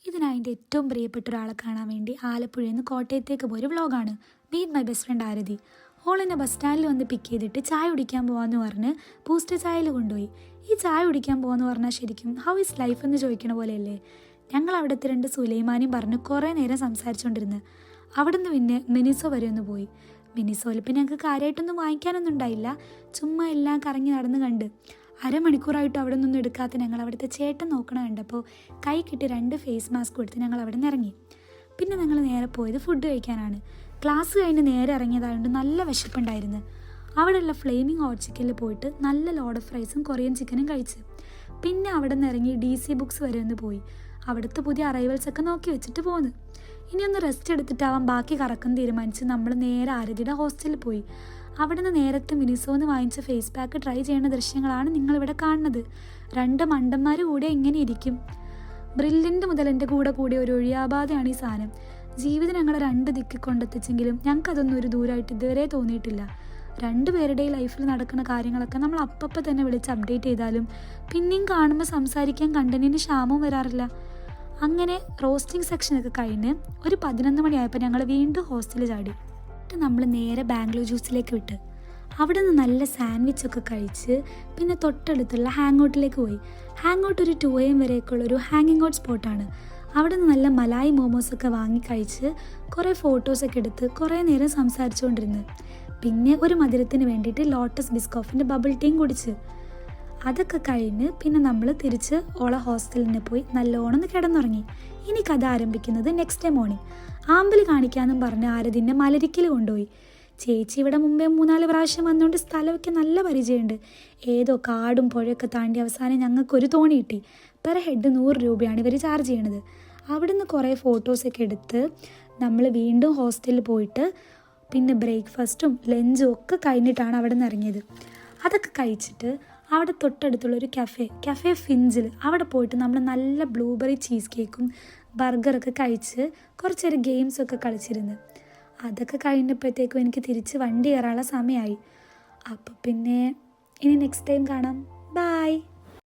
ഇതിനായി എൻ്റെ ഏറ്റവും പ്രിയപ്പെട്ട ഒരാളെ കാണാൻ വേണ്ടി ആലപ്പുഴയിൽ നിന്ന് കോട്ടയത്തേക്ക് പോയൊരു വ്ളോഗാണ്. Meet my best friend Arathi. ഓളെന്നെ ബസ് സ്റ്റാൻഡിൽ വന്ന് പിക്ക് ചെയ്തിട്ട് ചായ കുടിക്കാൻ പോകാമെന്ന് പറഞ്ഞ് ബൂസ്റ്റ് ചായയിൽ കൊണ്ടുപോയി. ഈ ചായ കുടിക്കാൻ പോകാമെന്ന് പറഞ്ഞാൽ ശരിക്കും ഹൗ ഇസ് ലൈഫ് എന്ന് ചോദിക്കണ പോലെയല്ലേ. ഞങ്ങൾ അവിടുത്തെ 2 സുലൈമാനും പറഞ്ഞ് കുറേ നേരം സംസാരിച്ചുകൊണ്ടിരുന്ന്. അവിടെ നിന്ന് പിന്നെ മിനിസോ വരെ ഒന്ന് പോയി. മിനിസോയിൽ പിന്നെ ഞങ്ങൾക്ക് കാര്യമായിട്ടൊന്നും വാങ്ങിക്കാനൊന്നും ഉണ്ടായില്ല. ചുമ്മാ എല്ലാം കറങ്ങി നടന്ന് കണ്ട് അരമണിക്കൂറായിട്ടും അവിടെ നിന്നൊന്നും എടുക്കാത്ത ഞങ്ങൾ അവിടുത്തെ ചേട്ടൻ നോക്കണ കണ്ടപ്പോൾ കൈ കിട്ടി 2 ഫേസ് മാസ്ക് കൊടുത്ത് ഞങ്ങൾ അവിടെ നിന്ന് ഇറങ്ങി. പിന്നെ ഞങ്ങൾ നേരെ പോയത് ഫുഡ് കഴിക്കാനാണ്. ക്ലാസ് കഴിഞ്ഞ് നേരെ ഇറങ്ങിയതായതുകൊണ്ട് നല്ല വിശപ്പുണ്ടായിരുന്നു. അവിടെയുള്ള ഫ്ലെയിമിംഗ് ഹോട്ട് ചിക്കനിൽ പോയിട്ട് നല്ല ലോഡ് ഓഫ് റൈസും കൊറിയൻ ചിക്കനും കഴിച്ച് പിന്നെ അവിടെ നിന്ന് ഇറങ്ങി DC ബുക്സ് വരെ ഒന്ന് പോയി. അവിടുത്തെ പുതിയ അറൈവൽസൊക്കെ നോക്കി വെച്ചിട്ട് പോന്ന്. ഇനിയൊന്ന് റെസ്റ്റ് എടുത്തിട്ടാവാൻ ബാക്കി കറക്കം തീരുമാനിച്ച് നമ്മൾ നേരെ ആരതിയുടെ ഹോസ്റ്റലിൽ പോയി. അവിടെ നിന്ന് നേരത്തെ മിനിസോന്ന് വാങ്ങിച്ച ഫേസ് പാക്ക് ട്രൈ ചെയ്യുന്ന ദൃശ്യങ്ങളാണ് നിങ്ങളിവിടെ കാണുന്നത്. 2 മണ്ടന്മാർ കൂടെ എങ്ങനെ ഇരിക്കും. ബ്രില്യൻ്റ് മുതൽ എൻ്റെ കൂടെ ഒരു ഒഴിയാബാധയാണ് ഈ സാധനം. ജീവിതം ഞങ്ങളെ 2 ദിക്കിൽ കൊണ്ടെത്തിച്ചെങ്കിലും ഞങ്ങൾക്കതൊന്നും ഒരു ദൂരമായിട്ട് ഇതുവരെ തോന്നിയിട്ടില്ല. 2 പേരുടെ ലൈഫിൽ നടക്കുന്ന കാര്യങ്ങളൊക്കെ നമ്മൾ അപ്പം തന്നെ വിളിച്ച് അപ്ഡേറ്റ് ചെയ്താലും പിന്നെയും കാണുമ്പോൾ സംസാരിക്കാൻ കണ്ടന്റിന് ക്ഷാമവും വരാറില്ല. അങ്ങനെ റോസ്റ്റിംഗ് സെക്ഷനൊക്കെ കഴിഞ്ഞ് ഒരു 11 മണിയായപ്പോൾ ഞങ്ങൾ വീണ്ടും ഹോസ്റ്റലിൽ ചാടി. നമ്മൾ നേരെ ബാംഗ്ലൂർ ജ്യൂസിലേക്ക് വിട്ട് അവിടെ നിന്ന് നല്ല സാൻഡ്വിച്ചൊക്കെ കഴിച്ച് പിന്നെ തൊട്ടടുത്തുള്ള ഹാങ് ഔട്ടിലേക്ക് പോയി. ഹാങ് ഔട്ട് ഒരു 2 AM വരെയൊക്കെയുള്ളൊരു ഹാങ്ങിങ് ഔട്ട് സ്പോട്ടാണ്. അവിടെ നിന്ന് നല്ല മലായി മോമോസൊക്കെ വാങ്ങി കഴിച്ച് കുറേ ഫോട്ടോസൊക്കെ എടുത്ത് കുറേ നേരം സംസാരിച്ചുകൊണ്ടിരുന്ന്. പിന്നെ ഒരു മധുരത്തിന് വേണ്ടിയിട്ട് ലോട്ടസ് ബിസ്കോഫിൻ്റെ ബബിൾ ടീയും കുടിച്ച്. അതൊക്കെ കഴിഞ്ഞ് പിന്നെ നമ്മൾ തിരിച്ച് ഓള ഹോസ്റ്റലിൽ പോയി നല്ലോണം കിടന്നുറങ്ങി. ഇനി കഥ ആരംഭിക്കുന്നത് നെക്സ്റ്റ് ഡേ മോർണിംഗ്. ആമ്പല് കാണിക്കാമെന്നും പറഞ്ഞ് ആരതിൻ്റെ മലരിക്കൽ കൊണ്ടുപോയി. ചേച്ചി ഇവിടെ മുമ്പേ 3-4 പ്രാവശ്യം വന്നുകൊണ്ട് സ്ഥലമൊക്കെ നല്ല പരിചയമുണ്ട്. ഏതോ കാടും പുഴയൊക്കെ താണ്ടി അവസാനം ഞങ്ങൾക്കൊരു തോണി കിട്ടി. പെർ ഹെഡ് 100 രൂപയാണ് ഇവർ ചാർജ് ചെയ്യണത്. അവിടെ നിന്ന് കുറേ ഫോട്ടോസൊക്കെ എടുത്ത് നമ്മൾ വീണ്ടും ഹോസ്റ്റലിൽ പോയിട്ട് പിന്നെ ബ്രേക്ക്ഫാസ്റ്റും ലഞ്ചും ഒക്കെ കഴിഞ്ഞിട്ടാണ് അവിടെ നിന്ന് ഇറങ്ങിയത്. അതൊക്കെ കഴിച്ചിട്ട് അവിടെ തൊട്ടടുത്തുള്ളൊരു കഫേ ഫിഞ്ചിൽ അവിടെ പോയിട്ട് നമ്മൾ നല്ല ബ്ലൂബെറി ചീസ് കേക്കും ബർഗറൊക്കെ കഴിച്ച് കുറച്ച് നേരം ഗെയിംസൊക്കെ കളിച്ചിരുന്നു. അതൊക്കെ കഴിഞ്ഞപ്പോഴത്തേക്കും എനിക്ക് തിരിച്ച് വണ്ടി കയറാനുള്ള സമയമായി. അപ്പോൾ പിന്നെ ഇനി നെക്സ്റ്റ് ടൈം കാണാം. ബൈ.